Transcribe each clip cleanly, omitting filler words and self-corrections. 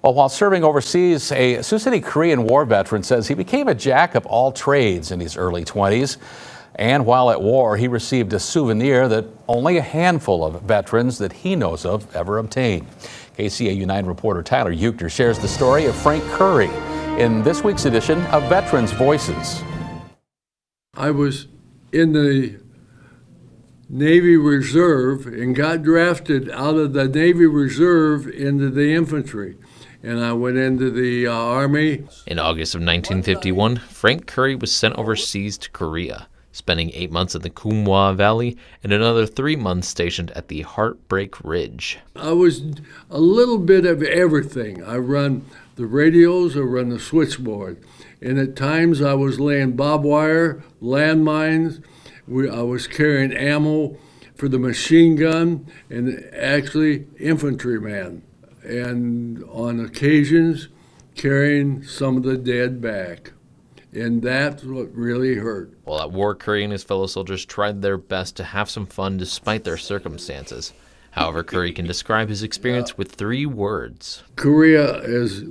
Well, while serving overseas, a Sioux City Korean War veteran says he became a jack of all trades in his early 20s. And while at war, he received a souvenir that only a handful of veterans that he knows of ever obtain. KCAU-9 reporter Tyler Euchner shares the story of Frank Curry in this week's edition of Veterans Voices. I was in the Navy Reserve and got drafted out of the Navy Reserve into the infantry. And I went into the Army. In August of 1951, Frank Curry was sent overseas to Korea, spending 8 months in the Kumwa Valley and another 3 months stationed at the Heartbreak Ridge. I was a little bit of everything. I run the radios, I run the switchboard. And at times I was laying barbed wire, landmines. I was carrying ammo for the machine gun and actually infantryman. And on occasions, carrying some of the dead back. And that's what really hurt. While at war, Curry and his fellow soldiers tried their best to have some fun despite their circumstances. However, Curry can describe his experience with 3 words. Korea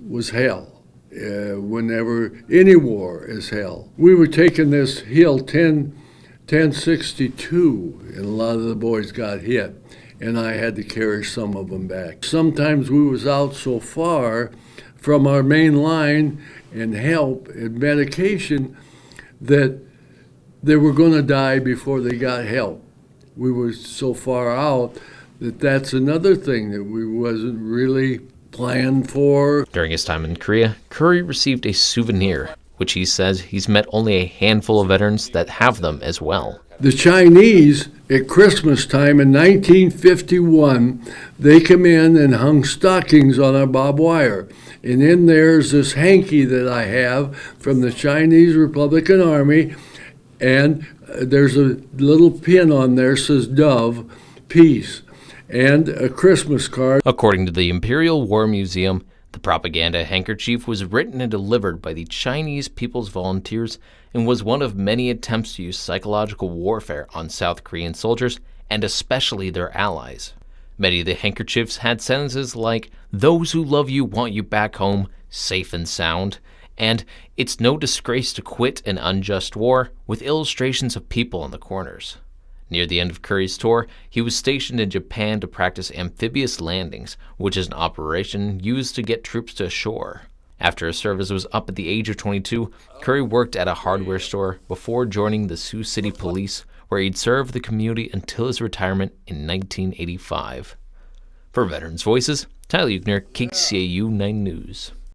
was hell. Whenever any war is hell. We were taking this hill 1062, and a lot of the boys got hit. And I had to carry some of them back. Sometimes we was out so far from our main line and help and medication that they were going to die before they got help. We were so far out that that's another thing that we wasn't really planned for. During his time in Korea, Curry received a souvenir, which he says he's met only a handful of veterans that have them as well. The Chinese, at Christmas time in 1951, they come in and hung stockings on our barbed wire. And in there's this hanky that I have from the Chinese Republican Army, and there's a little pin on there that says Dove, Peace, and a Christmas card. According to the Imperial War Museum, the propaganda handkerchief was written and delivered by the Chinese People's Volunteers and was one of many attempts to use psychological warfare on South Korean soldiers and especially their allies. Many of the handkerchiefs had sentences like, "Those who love you want you back home, safe and sound," and "It's no disgrace to quit an unjust war," with illustrations of people on the corners. Near the end of Curry's tour, he was stationed in Japan to practice amphibious landings, which is an operation used to get troops to shore. After his service was up at the age of 22, Curry worked at a hardware store before joining the Sioux City Police, where he'd served the community until his retirement in 1985. For Veterans Voices, Tyler Euchner, KCAU 9 News.